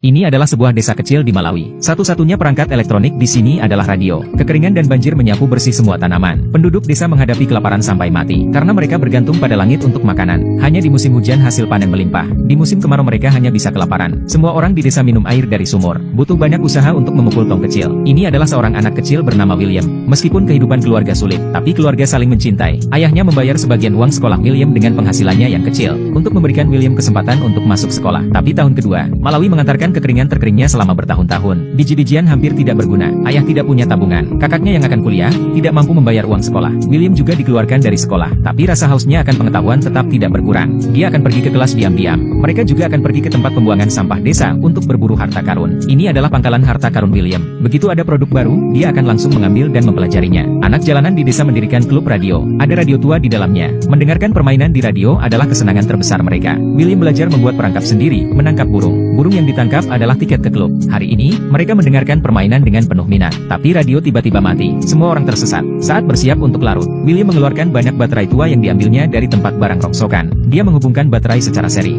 Ini adalah sebuah desa kecil di Malawi. Satu-satunya perangkat elektronik di sini adalah radio. Kekeringan dan banjir menyapu bersih semua tanaman. Penduduk desa menghadapi kelaparan sampai mati, karena mereka bergantung pada langit untuk makanan. Hanya di musim hujan hasil panen melimpah. Di musim kemarau mereka hanya bisa kelaparan. Semua orang di desa minum air dari sumur. Butuh banyak usaha untuk memukul tong kecil. Ini adalah seorang anak kecil bernama William. Meskipun kehidupan keluarga sulit, tapi keluarga saling mencintai. Ayahnya membayar sebagian uang sekolah William dengan penghasilannya yang kecil, untuk memberikan William kesempatan untuk masuk sekolah. Tapi tahun kedua, Malawi mengantarkan kekeringan terkeringnya selama bertahun-tahun. Biji-bijian hampir tidak berguna. Ayah tidak punya tabungan. Kakaknya yang akan kuliah, tidak mampu membayar uang sekolah. William juga dikeluarkan dari sekolah. Tapi rasa hausnya akan pengetahuan tetap tidak berkurang. Dia akan pergi ke kelas diam-diam. Mereka juga akan pergi ke tempat pembuangan sampah desa untuk berburu harta karun. Ini adalah pangkalan harta karun William. Begitu ada produk baru, dia akan langsung mengambil dan mempelajarinya. Anak jalanan di desa mendirikan klub radio. Ada radio tua di dalamnya. Mendengarkan permainan di radio adalah kesenangan terbesar mereka. William belajar membuat perangkap sendiri, menangkap burung. Burung yang ditangkap adalah tiket ke klub. Hari ini, mereka mendengarkan permainan dengan penuh minat. Tapi radio tiba-tiba mati. Semua orang tersesat. Saat bersiap untuk larut, William mengeluarkan banyak baterai tua yang diambilnya dari tempat barang rongsokan. Dia menghubungkan baterai secara seri.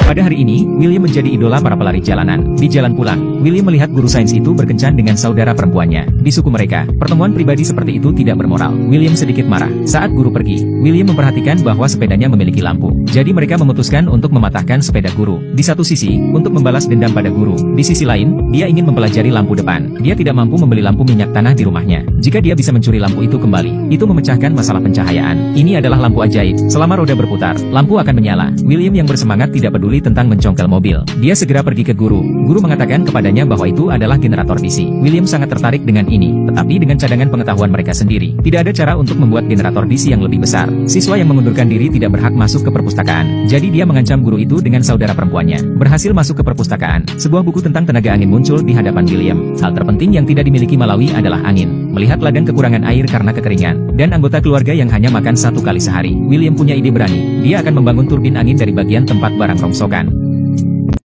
Pada hari ini, William menjadi idola para pelari jalanan. Di jalan pulang, William melihat guru sains itu berkencan dengan saudara perempuannya. Di suku mereka, pertemuan pribadi seperti itu tidak bermoral. William sedikit marah. Saat guru pergi, William memperhatikan bahwa sepedanya memiliki lampu. Jadi mereka memutuskan untuk mematahkan sepeda guru. Di satu sisi, untuk membalas dendam pada guru. Di sisi lain, dia ingin mempelajari lampu depan. Dia tidak mampu membeli lampu minyak tanah di rumahnya. Jika dia bisa mencuri lampu itu kembali, itu memecahkan masalah pencahayaan. Ini adalah lampu ajaib. Selama roda berputar, lampu akan menyala. William yang bersemangat tidak peduli tentang mencongkel mobil. Dia segera pergi ke guru. Guru mengatakan kepadanya bahwa itu adalah generator DC. William sangat tertarik dengan ini, tetapi dengan cadangan pengetahuan mereka sendiri, tidak ada cara untuk membuat generator DC yang lebih besar. Siswa yang mengundurkan diri tidak berhak masuk ke perpustakaan. Jadi dia mengancam guru itu dengan saudara perempuannya. Berhasil masuk ke perpustakaan, sebuah buku tentang tenaga angin muncul di hadapan William. Hal terpenting yang tidak dimiliki Malawi adalah angin. Melihat ladang kekurangan air karena kekeringan, dan anggota keluarga yang hanya makan 1 kali sehari, William punya ide berani. Dia akan membangun turbin angin dari bagian tempat barang rongsokan.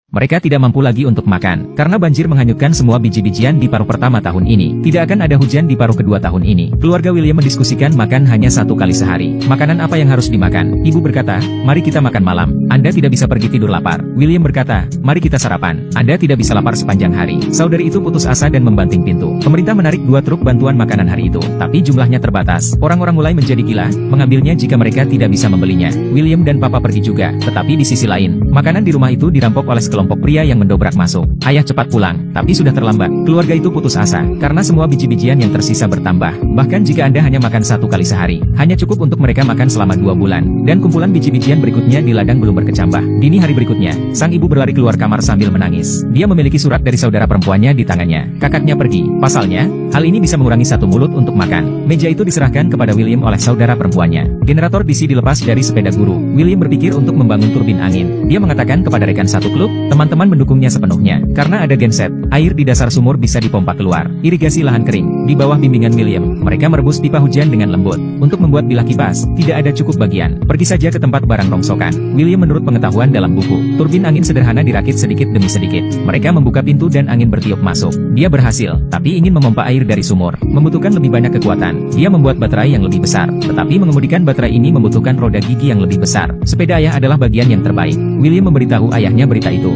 Mereka tidak mampu lagi untuk makan, karena banjir menghanyutkan semua biji-bijian di paruh pertama tahun ini. Tidak akan ada hujan di paruh kedua tahun ini. Keluarga William mendiskusikan makan hanya 1 kali sehari. Makanan apa yang harus dimakan? Ibu berkata, mari kita makan malam. Anda tidak bisa pergi tidur lapar. William berkata, mari kita sarapan. Anda tidak bisa lapar sepanjang hari. Saudari itu putus asa dan membanting pintu. Pemerintah menarik 2 truk bantuan makanan hari itu. Tapi jumlahnya terbatas. Orang-orang mulai menjadi gila, mengambilnya jika mereka tidak bisa membelinya. William dan papa pergi juga. Tetapi di sisi lain, makanan di rumah itu dirampok oleh kelompok pria yang mendobrak masuk. Ayah cepat pulang, tapi sudah terlambat. Keluarga itu putus asa, karena semua biji-bijian yang tersisa bertambah. Bahkan jika Anda hanya makan 1 kali sehari, hanya cukup untuk mereka makan selama 2 bulan. Dan kumpulan biji-bijian berikutnya di ladang belum berkecambah. Dini hari berikutnya, sang ibu berlari keluar kamar sambil menangis. Dia memiliki surat dari saudara perempuannya di tangannya. Kakaknya pergi. Pasalnya, hal ini bisa mengurangi 1 mulut untuk makan. Meja itu diserahkan kepada William oleh saudara perempuannya. Generator DC dilepas dari sepeda guru. William berpikir untuk membangun turbin angin. Dia mengatakan kepada rekan satu klub, teman-teman mendukungnya sepenuhnya. Karena ada genset, air di dasar sumur bisa dipompa keluar. Irigasi lahan kering. Di bawah bimbingan William, mereka merebus pipa hujan dengan lembut. Untuk membuat bilah kipas, tidak ada cukup bagian. Pergi saja ke tempat barang rongsokan. William menurut pengetahuan dalam buku. Turbin angin sederhana dirakit sedikit demi sedikit. Mereka membuka pintu dan angin bertiup masuk. Dia berhasil, tapi ingin memompa air dari sumur. Membutuhkan lebih banyak kekuatan. Dia membuat baterai yang lebih besar. Tetapi mengemudikan baterai ini membutuhkan roda gigi yang lebih besar. Sepeda ayah adalah bagian yang terbaik. William memberitahu ayahnya berita itu.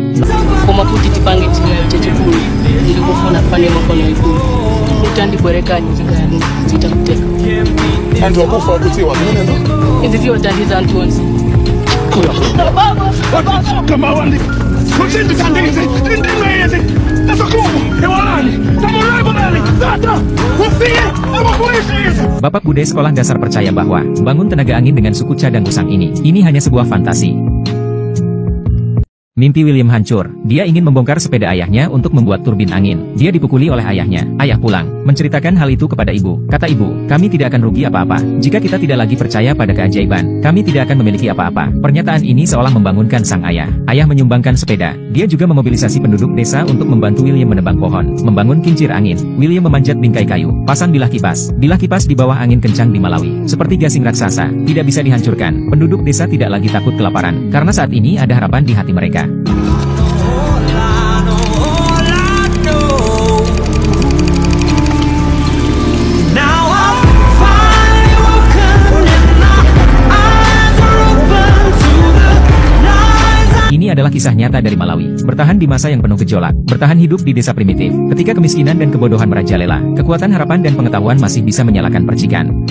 Bapak Bude sekolah dasar percaya bahwa bangun tenaga angin dengan suku cadang usang ini hanya sebuah fantasi. Mimpi William hancur. Dia ingin membongkar sepeda ayahnya untuk membuat turbin angin. Dia dipukuli oleh ayahnya. Ayah pulang, menceritakan hal itu kepada ibu. Kata ibu, kami tidak akan rugi apa-apa. Jika kita tidak lagi percaya pada keajaiban, kami tidak akan memiliki apa-apa. Pernyataan ini seolah membangunkan sang ayah. Ayah menyumbangkan sepeda. Dia juga memobilisasi penduduk desa untuk membantu William menebang pohon, membangun kincir angin. William memanjat bingkai kayu, pasang bilah kipas. Bilah kipas di bawah angin kencang di Malawi, seperti gasing raksasa, tidak bisa dihancurkan. Penduduk desa tidak lagi takut kelaparan, karena saat ini ada harapan di hati mereka. Ini adalah kisah nyata dari Malawi. Bertahan di masa yang penuh gejolak. Bertahan hidup di desa primitif. Ketika kemiskinan dan kebodohan merajalela, kekuatan harapan dan pengetahuan masih bisa menyalakan percikan.